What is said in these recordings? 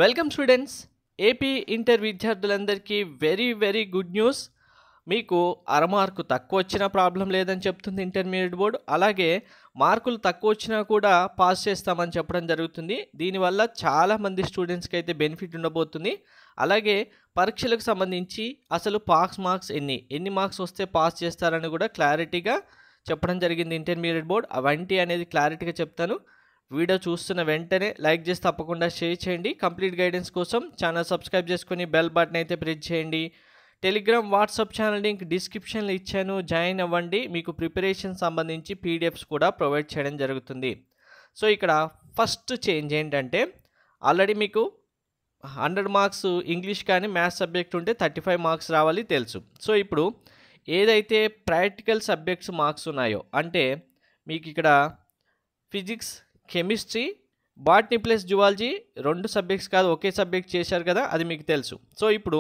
Welcome students. AP inter విద్యార్థులందరికీ very good news. మీకు అరమార్కు తక్కువ వచ్చినా ప్రాబ్లం లేదని చెప్తుంది ఇంటర్మీడియట్ బోర్డు. అలాగే మార్కులు తక్కువ వచ్చినా కూడా పాస్ చేస్తామని చెప్పడం జరుగుతుంది. దీనివల్ల చాలామంది స్టూడెంట్స్కి అయితే బెనిఫిట్ ఉండబోతుంది. అలాగే పరీక్షలకు సంబంధించి అసలు పాస్ మార్క్స్ ఎన్ని మార్క్స్ వస్తే పాస్ చేస్తారని కూడా క్లారిటీగా చెప్పడం జరిగింది ఇంటర్మీడియట్ బోర్డు. అవంటి అనేది క్లారిటీగా చెప్తాను. వీడియో చూస్తున్న వెంటనే లైక్ చేసి తప్పకుండా షేర్ చేయండి. కంప్లీట్ గైడెన్స్ కోసం ఛానల్ సబ్స్క్రైబ్ చేసుకొని బెల్ బటన్ అయితే ప్రెస్ చేయండి. టెలిగ్రామ్ వాట్సాప్ ఛానల్ లింక్ డిస్క్రిప్షన్లో ఇచ్చాను, జాయిన్ అవ్వండి. మీకు ప్రిపరేషన్ సంబంధించి పీడిఎఫ్స్ కూడా ప్రొవైడ్ చేయడం జరుగుతుంది. సో ఇక్కడ ఫస్ట్ చేంజ్ ఏంటంటే, ఆల్రెడీ మీకు 100 మార్క్స్ ఇంగ్లీష్ కానీ మ్యాథ్స్ సబ్జెక్ట్ ఉంటే 35 మార్క్స్ రావాలి తెలుసు. సో ఇప్పుడు ఏదైతే ప్రాక్టికల్ సబ్జెక్ట్స్ మార్క్స్ ఉన్నాయో, అంటే మీకు ఇక్కడ physics, chemistry, botany plus zoology 2 subjects కాదు ఒకే సబ్జెక్ట్ చేశారు కదా, అది మీకు తెలుసు. సో ఇప్పుడు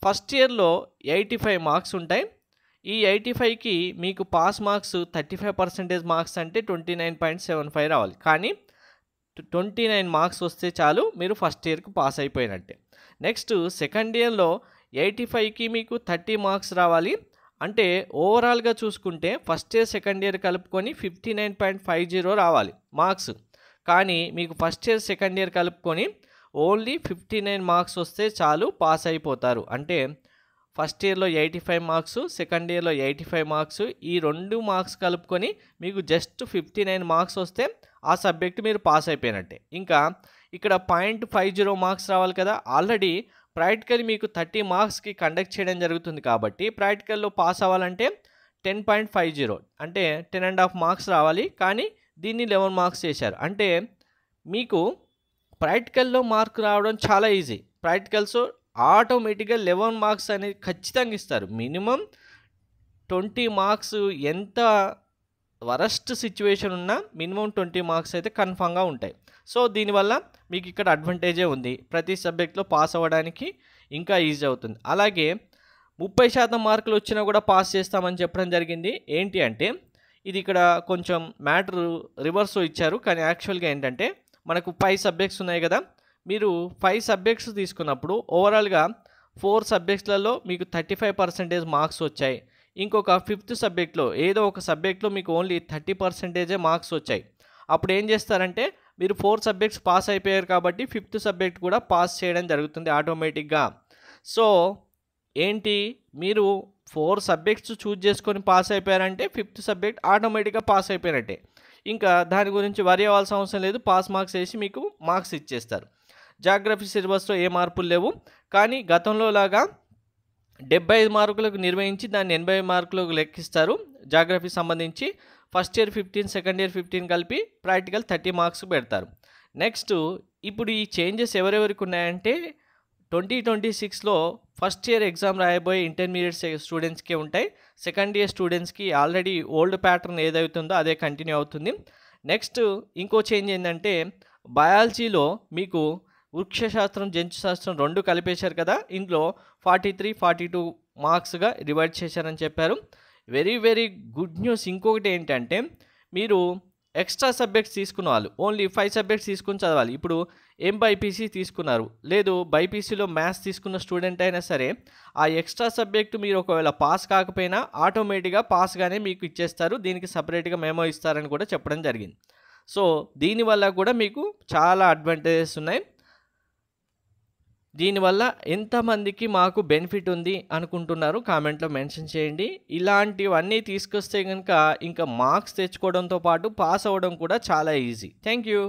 ఫస్ట్ ఇయర్లో 85 మార్క్స్ ఉంటాయి. ఈ 85కి మీకు పాస్ మార్క్స్ 35% మార్క్స్ అంటే 29.75 రావాలి. కానీ 29 మార్క్స్ వస్తే చాలు, మీరు ఫస్ట్ ఇయర్కి పాస్ అయిపోయినట్టే. నెక్స్ట్ సెకండ్ ఇయర్లో 85కి మీకు 30 మార్క్స్ రావాలి. అంటే ఓవరాల్గా చూసుకుంటే ఫస్ట్ ఇయర్ సెకండ్ ఇయర్ కలుపుకొని 59.50 రావాలి మార్క్స్. కానీ మీకు ఫస్ట్ ఇయర్ సెకండ్ ఇయర్ కలుపుకొని ఓన్లీ 59 మార్క్స్ వస్తే చాలు, పాస్ అయిపోతారు. అంటే ఫస్ట్ ఇయర్లో 85 మార్క్స్, సెకండ్ ఇయర్లో 85 మార్క్స్, ఈ 2 మార్క్స్ కలుపుకొని మీకు జస్ట్ 59 మార్క్స్ వస్తే ఆ సబ్జెక్ట్ మీరు పాస్ అయిపోయినట్టే. ఇంకా ఇక్కడ 0.50 మార్క్స్ రావాలి కదా. ఆల్రెడీ ప్రాక్టికల్ మీకు 30 మార్క్స్కి కండక్ట్ చేయడం జరుగుతుంది కాబట్టి ప్రాక్టికల్లో పాస్ అవ్వాలంటే 10.50 అంటే 10.5 మార్క్స్ రావాలి. కానీ దీన్ని 11 మార్క్స్ చేశారు. అంటే మీకు ప్రాక్టికల్లో మార్క్ రావడం చాలా ఈజీ. ప్రాక్టికల్స్ ఆటోమేటిక్గా 11 మార్క్స్ అనేది ఖచ్చితంగా ఇస్తారు. మినిమం 20 మార్క్స్ ఎంత వరస్ట్ సిచ్యువేషన్ ఉన్నా మినిమం 20 మార్క్స్ అయితే కన్ఫామ్గా ఉంటాయి. సో దీనివల్ల మీకు ఇక్కడ అడ్వాంటేజే ఉంది. ప్రతి సబ్జెక్ట్లో పాస్ అవ్వడానికి ఇంకా ఈజీ అవుతుంది. అలాగే 30% మార్కులు వచ్చినా కూడా పాస్ చేస్తామని చెప్పడం జరిగింది. ఏంటి అంటే ఇది ఇక్కడ కొంచెం మ్యాటర్ రివర్స్ ఇచ్చారు. కానీ యాక్చువల్గా ఏంటంటే మనకు 5 సబ్జెక్ట్స్ ఉన్నాయి కదా, మీరు 5 సబ్జెక్ట్స్ తీసుకున్నప్పుడు ఓవరాల్గా 4 సబ్జెక్ట్స్లలో మీకు 35% మార్క్స్ వచ్చాయి. ఇంకొక 5th సబ్జెక్ట్లో ఏదో ఒక సబ్జెక్ట్లో మీకు ఓన్లీ 30% మార్క్స్ వచ్చాయి. అప్పుడు ఏం చేస్తారంటే మీరు 4 సబ్జెక్ట్స్ పాస్ అయిపోయారు కాబట్టి 5th సబ్జెక్ట్ కూడా పాస్ చేయడం జరుగుతుంది ఆటోమేటిక్గా. సో ఏంటి, మీరు 4 సబ్జెక్ట్స్ చూజ్ చేసుకొని పాస్ అయిపోయారంటే 5th సబ్జెక్ట్ ఆటోమేటిక్గా పాస్ అయిపోయినట్టే. ఇంకా దాని గురించి వరి అవ్వాల్సిన అవసరం లేదు. పాస్ మార్క్స్ వేసి మీకు మార్క్స్ ఇచ్చేస్తారు. జాగ్రఫీ సిలబస్లో ఏ మార్పులు లేవు. కానీ గతంలో లాగా 75 మార్కులకు నిర్వహించి దాన్ని 80 మార్కులకు లెక్కిస్తారు. జాగ్రఫీ సంబంధించి ఫస్ట్ ఇయర్ 15, సెకండ్ ఇయర్ 15 కలిపి ప్రాక్టికల్ 30 మార్క్స్ పెడతారు. నెక్స్ట్ ఇప్పుడు ఈ చేంజెస్ ఎవరెవరికి ఉన్నాయంటే 2026లో ఫస్ట్ ఇయర్ ఎగ్జామ్ రాయబోయే ఇంటర్మీడియట్ స్టూడెంట్స్కే ఉంటాయి. సెకండ్ ఇయర్ స్టూడెంట్స్కి ఆల్రెడీ ఓల్డ్ ప్యాటర్న్ ఏదవుతుందో అదే కంటిన్యూ అవుతుంది. నెక్స్ట్ ఇంకో చేంజ్ ఏంటంటే బయాలజీలో మీకు వృక్షశాస్త్రం, జంతుశాస్త్రం 2 కలిపేశారు కదా, ఇందులో 43, 42 మార్క్స్గా డివైడ్ చేశారని చెప్పారు. Very good news. ఇంకొకటి ఏంటంటే మీరు ఎక్స్ట్రా సబ్జెక్ట్స్ తీసుకున్న వాళ్ళు ఓన్లీ 5 సబ్జెక్ట్స్ తీసుకుని చదవాలి. ఇప్పుడు బైపీసీ తీసుకున్నారు, లేదు బైపీసీలో మ్యాథ్స్ తీసుకున్న స్టూడెంట్ అయినా సరే ఆ ఎక్స్ట్రా సబ్జెక్టు మీరు ఒకవేళ పాస్ కాకపోయినా ఆటోమేటిక్గా పాస్గానే మీకు ఇచ్చేస్తారు. దీనికి సపరేట్గా మెమో ఇస్తారని కూడా చెప్పడం జరిగింది. సో దీనివల్ల కూడా మీకు చాలా అడ్వాంటేజెస్ ఉన్నాయి. దీనివల్ల ఎంతమందికి మాకు బెనిఫిట్ ఉంది అనుకుంటున్నారు కామెంట్లో మెన్షన్ చేయండి. ఇలాంటివన్నీ తీసుకొస్తే కనుక ఇంకా మార్క్స్ తెచ్చుకోవడంతో పాటు పాస్ అవ్వడం కూడా చాలా ఈజీ. Thank you.